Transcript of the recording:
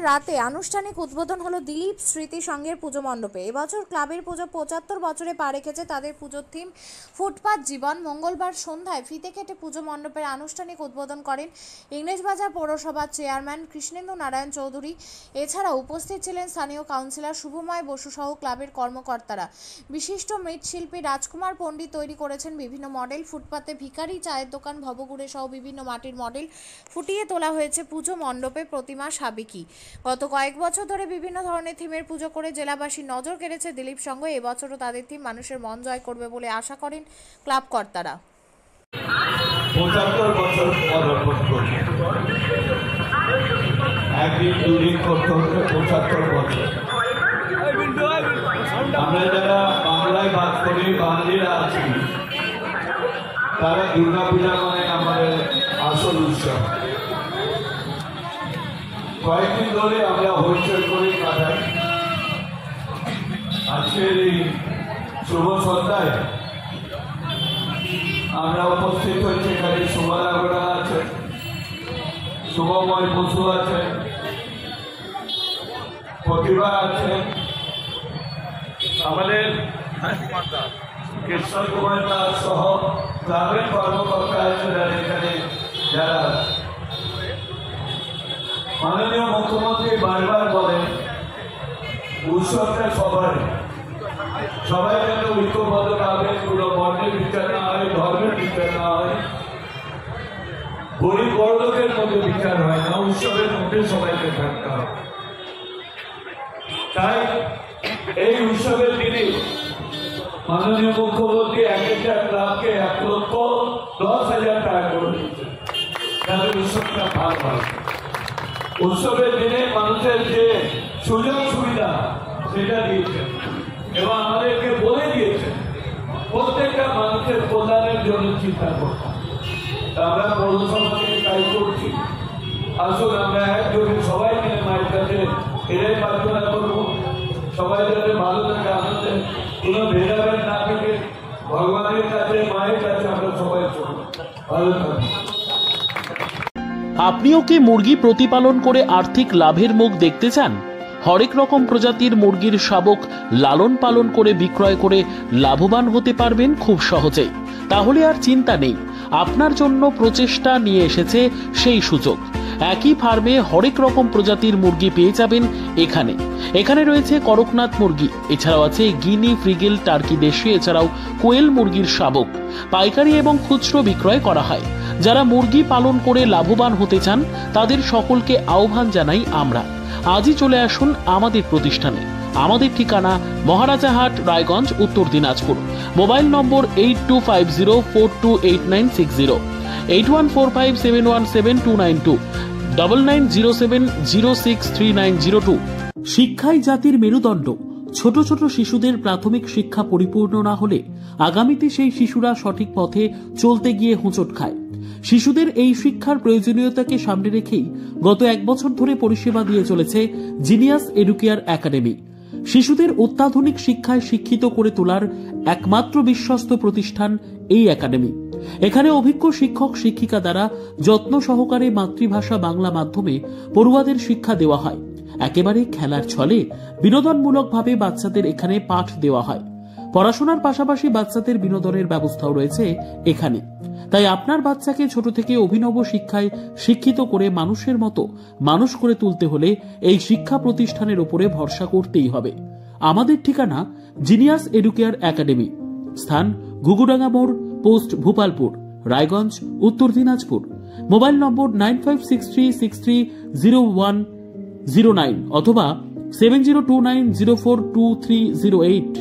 রাতে আনুষ্ঠানিক উদ্বোধন হলো দিলীপ স্মৃতি সংঘের পুজো মণ্ডপে। এবছর ক্লাবের পুজো ৭৫ বছরে পা রেখেছে। তাদের পুজোর থিম ফুটপাত জীবন। মঙ্গলবার সন্ধ্যায় ফিতে কেটে পুজো মণ্ডপের আনুষ্ঠানিক উদ্বোধন করেন ইংরেজবাজার পৌরসভার চেয়ারম্যান কৃষ্ণেন্দু নারায়ণ চৌধুরী। এছাড়া উপস্থিত ছিলেন স্থানীয় কাউন্সিলর শুভময় বসু সহ ক্লাবের কর্মকর্তারা। বিশিষ্ট মৃৎশিল্পী রাজকুমার পণ্ডিত তৈরি করেছেন বিভিন্ন মডেল। ফুটপাতে ভিখারি, চায়ের দোকান, ভবঘুরে সহ বিভিন্ন মাটির মডেল ফুটিয়ে তোলা হয়েছে পুজো মণ্ডপে। প্রতিমা সাবেকি গত কয়েক বছর ধরে বিভিন্ন ধরনের থিমের পুজো করে জেলাবাসীর নজর কেড়েছে দিলীপ সংঘ। এবছরও তাদের থিম মানুষের মন জয় করবে বলে আশা করেন ক্লাব কর্তারা। ৭৫ বছর পদার্পণ করছে, একদিন দুদিন করতে হচ্ছে ৭৫ বছর। আমরা যারা বাংলায় বাস করি, বাঙালিরা আছি, তারা দুর্গা পূজা মানে আমাদের আসল উৎসব। কয়েকদিন ধরে আমরা হইচই করে কাটাই। আজকের এই শুভ সন্ধ্যায় আমরা উপস্থিত হয়েছি। এখানে সুমালা গোড়া আছে, শুভময় বসু আছে, প্রতিভা আছে, আমাদের কৃষ্ণ কুমার দাস সহ ক্লাবের কর্মকর্তা আছেন এখানে যারা। মাননীয় মুখ্যমন্ত্রী বারবার বলেন উৎসবটা সবাই যেন ঐক্যবদ্ধ ভাবে, কোনো বর্ণের বিচার না হয়, ধর্মের বিচার না হয়, গরিব বড়লোকের মধ্যে বিচার হয় না, উৎসবের মধ্যে সবাইকে থাকতে হয়। তাই এই উৎসবের দিনে মাননীয় মুখ্যমন্ত্রী এক একটা ক্লাবকে ১,১০,০০০ টাকা করে দিচ্ছেন, যাতে উৎসবটা ভালো হয়। উৎসবের দিনে মানুষের যে সুযোগ সুবিধা সেটা দিয়েছেন এবং আমাদেরকে বলে দিয়েছেন প্রত্যেকটা মানুষের কল্যাণের জন্য চিন্তা করতাম। আমরা পৌরসভা থেকে তাই করছি। আসুন আমরা একযোগে সবাই মিলে মায়ের কাছে এটাই প্রার্থনা করবো, সবাই যাতে ভালো থাকে, আনন্দে কোনো ভেদাভেদ না থাকে, ভগবানের কাছে, মায়ের কাছে আমরা সবাই চলবো, ভালো থাকবো। আপনিও কি মুরগি প্রতিপালন করে আর্থিক লাভের মুখ দেখতে চান? হরেক রকম প্রজাতির মুরগির শাবক লালন পালন করে বিক্রয় করে লাভবান হতে পারবেন খুব সহজেই। তাহলে আর চিন্তা নেই, আপনার জন্য প্রচেষ্টা নিয়ে এসেছে সেই সুযোগ। একই ফার্মে হরেক রকম প্রজাতির মুরগি পেয়ে যাবেন এখানে রয়েছে করকনাথ মুরগি, এছাড়াও আছে গিনি, ফ্রিগেল, টার্কি দেশি, এছাড়াও কোয়েল মুরগির শাবক পাইকারি এবং খুচরো বিক্রয় করা হয়। যারা মুরগি পালন করে লাভবান হতে চান তাদের সকলকে আহ্বান জানাই আমরা। আজই চলে আসুন আমাদের প্রতিষ্ঠানে। আমাদের ঠিকানা মহারাজাহাট, রায়গঞ্জ, উত্তর দিনাজপুর। মোবাইল নম্বর 8250428960, 8145717292, 9907063902। শিক্ষাই জাতির মেরুদণ্ড। ছোট ছোট শিশুদের প্রাথমিক শিক্ষা পরিপূর্ণ না হলে আগামীতে সেই শিশুরা সঠিক পথে চলতে গিয়ে হোঁচট খায়। শিশুদের এই শিক্ষার প্রয়োজনীয়তাকে সামনে রেখেই গত 1 বছর ধরে পরিষেবা দিয়ে চলেছে জিনিয়াস এডুকেয়ার একাডেমি। শিশুদের অত্যাধুনিক শিক্ষায় শিক্ষিত করে তোলার একমাত্র বিশ্বস্ত প্রতিষ্ঠান এই একাডেমি। এখানে অভিজ্ঞ শিক্ষক শিক্ষিকা দ্বারা যত্ন সহকারে মাতৃভাষা বাংলা মাধ্যমে পড়ুয়াদের শিক্ষা দেওয়া হয়। একেবারে খেলার ছলে বিনোদনমূলকভাবে বাচ্চাদের এখানে পাঠ দেওয়া হয়। পড়াশোনার পাশাপাশি বাচ্চাদের বিনোদনের ব্যবস্থাও রয়েছে এখানে। তাই আপনার বাচ্চাকে ছোট থেকে অভিনব শিক্ষায় শিক্ষিত করে মানুষের মতো মানুষ করে তুলতে হলে এই শিক্ষা প্রতিষ্ঠানের উপরে ভরসা করতেই হবে। আমাদের ঠিকানা জিনিয়াস এডুকেয়ার একাডেমি, স্থান ঘুঘুডাঙ্গা মোড়, পোস্ট ভূপালপুর, রায়গঞ্জ, উত্তর দিনাজপুর। মোবাইল নম্বর 9563630109 অথবা 7029042308।